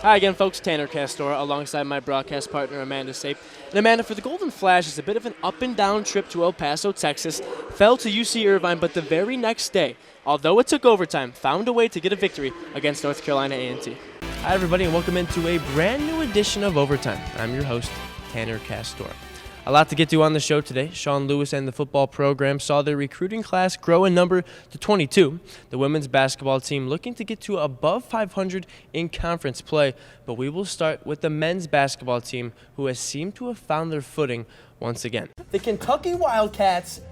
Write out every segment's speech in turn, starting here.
Hi again, folks. Tanner Castora alongside my broadcast partner, Amanda Sape. And Amanda, for the Golden Flash, it's a bit of an up-and-down trip to El Paso, Texas. Fell to UC Irvine, but the very next day, although it took overtime, found a way to get a victory against North Carolina A&T. Hi, everybody, and welcome into a brand new edition of Overtime. I'm your host, Tanner Castora. A lot to get to on the show today. Sean Lewis and the football program saw their recruiting class grow in number to 22. The women's basketball team looking to get to above 500 in conference play. But we will start with the men's basketball team, who has seemed to have found their footing once again. The Kentucky Wildcats,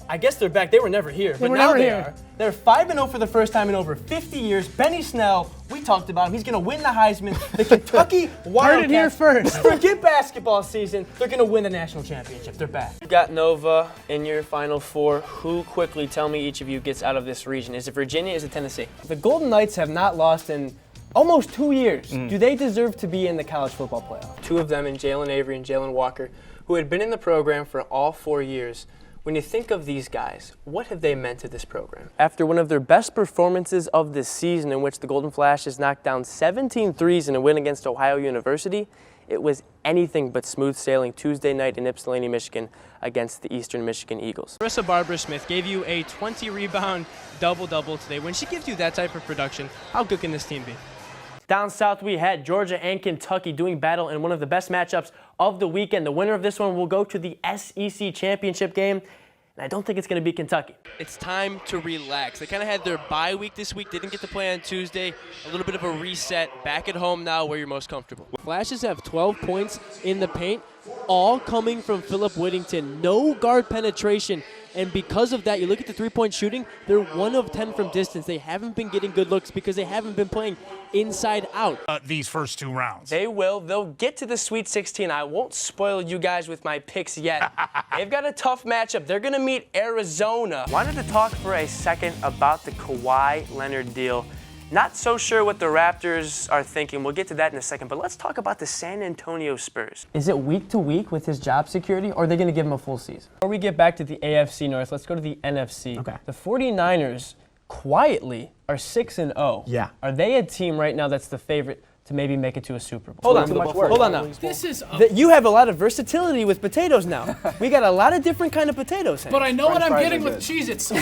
I guess they're back. They were never here, but now they are. They're 5-0 for the first time in over 50 years. Benny Snell, we talked about him. He's going to win the Heisman. The Kentucky Wildcats. Heard it here first. Forget basketball season. They're going to win the national championship. They're back. You got Nova in your Final Four. Who, quickly, tell me each of you, gets out of this region? Is it Virginia? Is it Tennessee? The Golden Knights have not lost in almost 2 years. Do they deserve to be in the college football playoff? Two of them, in Jalen Avery and Jalen Walker, who had been in the program for all 4 years. When you think of these guys, what have they meant to this program? After one of their best performances of this season, in which the Golden Flashes knocked down 17 threes in a win against Ohio University, it was anything but smooth sailing Tuesday night in Ypsilanti, Michigan against the Eastern Michigan Eagles. Marissa Barber-Smith gave you a 20-rebound double-double today. When she gives you that type of production, how good can this team be? Down south, we had Georgia and Kentucky doing battle in one of the best matchups of the weekend. The winner of this one will go to the SEC championship game, and I don't think it's going to be Kentucky. It's time to relax. They kind of had their bye week this week. They didn't get to play on Tuesday. A little bit of a reset. Back at home now where you're most comfortable. Flashes have 12 points in the paint, all coming from Philip Whittington. No guard penetration. And because of that, you look at the three-point shooting, they're 1 of 10 from distance. They haven't been getting good looks because they haven't been playing inside out. These first 2 rounds. They will. They'll get to the Sweet 16. I won't spoil you guys with my picks yet. They've got a tough matchup. They're going to meet Arizona. Wanted to talk for a second about the Kawhi Leonard deal. Not so sure what the Raptors are thinking. We'll get to that in a second, but let's talk about the San Antonio Spurs. Is it week to week with his job security, or are they going to give him a full season? Before we get back to the AFC North, let's go to the NFC. Okay. The 49ers quietly are 6-0. Yeah. Are they a team right now that's the favorite to maybe make it to a Super Bowl? Hold on now. This is you have a lot of versatility with potatoes now. We got a lot of different kind of potatoes. But I know what I'm getting with Cheez-Its.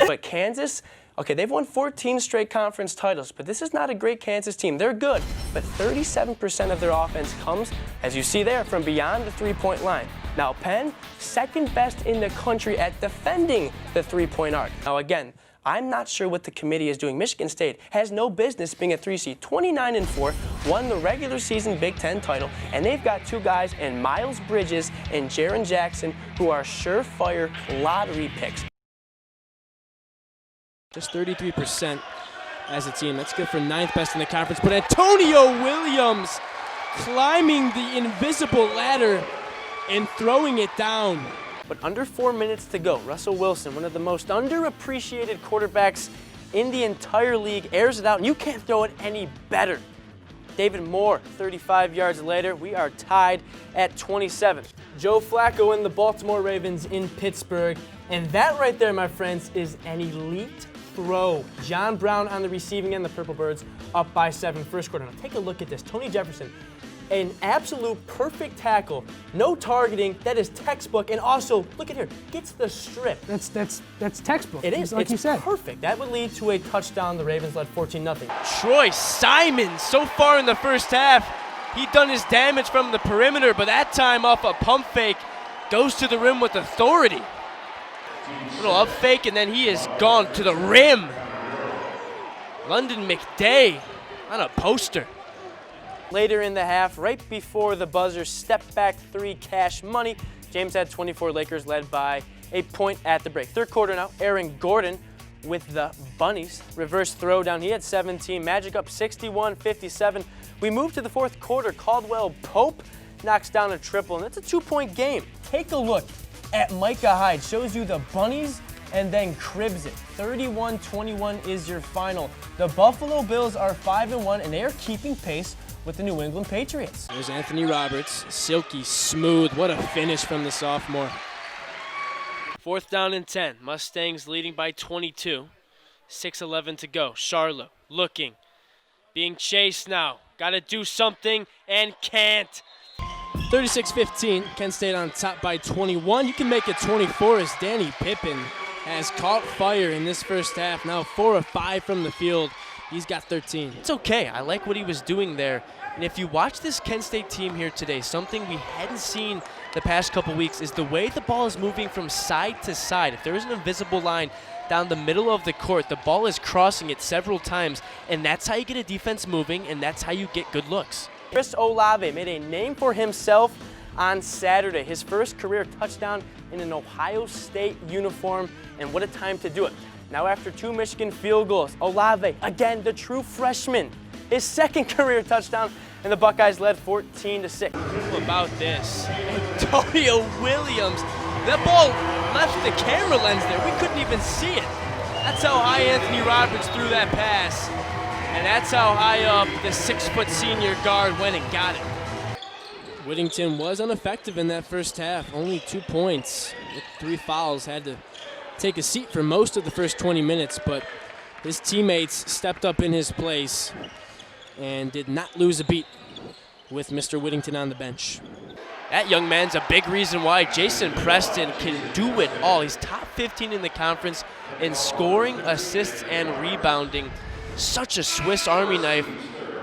But Kansas, okay, they've won 14 straight conference titles, but this is not a great Kansas team. They're good, but 37% of their offense comes, as you see there, from beyond the three-point line. Now, Penn, second best in the country at defending the three-point arc. Now, again, I'm not sure what the committee is doing. Michigan State has no business being a 3 seed. 29-4, won the regular season Big Ten title, and they've got 2 guys in Miles Bridges and Jaren Jackson who are surefire lottery picks. Just 33% as a team. That's good for 9th best in the conference. But Antonio Williams climbing the invisible ladder and throwing it down. But under 4 minutes to go, Russell Wilson, one of the most underappreciated quarterbacks in the entire league, airs it out, and you can't throw it any better. David Moore, 35 yards later, we are tied at 27. Joe Flacco and the Baltimore Ravens in Pittsburgh. And that right there, my friends, is an elite throw. John Brown on the receiving end, the Purple Birds up by 7 first quarter. Now take a look at this. Tony Jefferson, an absolute perfect tackle. No targeting. That is textbook. And also, look at here, gets the strip. That's textbook. It is. Like it's you said. Perfect. That would lead to a touchdown. The Ravens led 14-0. Troy Simon, so far in the first half, he done his damage from the perimeter, but that time off a pump fake, goes to the rim with authority. Little up fake, and then he is gone to the rim. London McDay on a poster. Later in the half, right before the buzzer, step back 3 cash money. James had 24, Lakers led by a point at the break. Third quarter now, Aaron Gordon with the Bunnies. Reverse throwdown, he had 17. Magic up 61-57. We move to the fourth quarter. Caldwell Pope knocks down a triple, and it's a 2-point game. Take a look at Micah Hyde. Shows you the Bunnies and then cribs it. 31-21 is your final. The Buffalo Bills are 5-1, and they are keeping pace with the New England Patriots. There's Anthony Roberts, silky smooth. What a finish from the sophomore. 4th down and 10. Mustangs leading by 22. 6:11 to go. Charlotte looking, being chased now. Got to do something and can't. 36-15, Kent State on top by 21. You can make it 24 as Danny Pippin has caught fire in this first half. Now 4 of 5 from the field. He's got 13. It's okay. I like what he was doing there. And if you watch this Kent State team here today, something we hadn't seen the past couple weeks is the way the ball is moving from side to side. If there is an invisible line down the middle of the court, the ball is crossing it several times, and that's how you get a defense moving, and that's how you get good looks. Chris Olave made a name for himself on Saturday. His first career touchdown in an Ohio State uniform, and what a time to do it. Now after 2 Michigan field goals, Olave, again, the true freshman, his second career touchdown, and the Buckeyes led 14-6. How about this? Antonio Williams. That ball left the camera lens there. We couldn't even see it. That's how high Anthony Roberts threw that pass. And that's how high up the 6-foot senior guard went and got it. Whittington was ineffective in that first half. Only 2 points with 3 fouls. Had to take a seat for most of the first 20 minutes, but his teammates stepped up in his place and did not lose a beat with Mr. Whittington on the bench. That young man's a big reason why Jason Preston can do it all. He's top 15 in the conference in scoring, assists, and rebounding. Such a Swiss Army knife.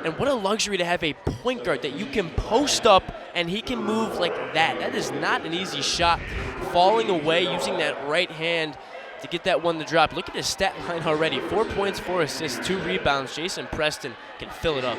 And what a luxury to have a point guard that you can post up and he can move like that. That is not an easy shot. Falling away, using that right hand to get that one to drop. Look at his stat line already. 4 points, 4 assists, 2 rebounds. Jason Preston can fill it up.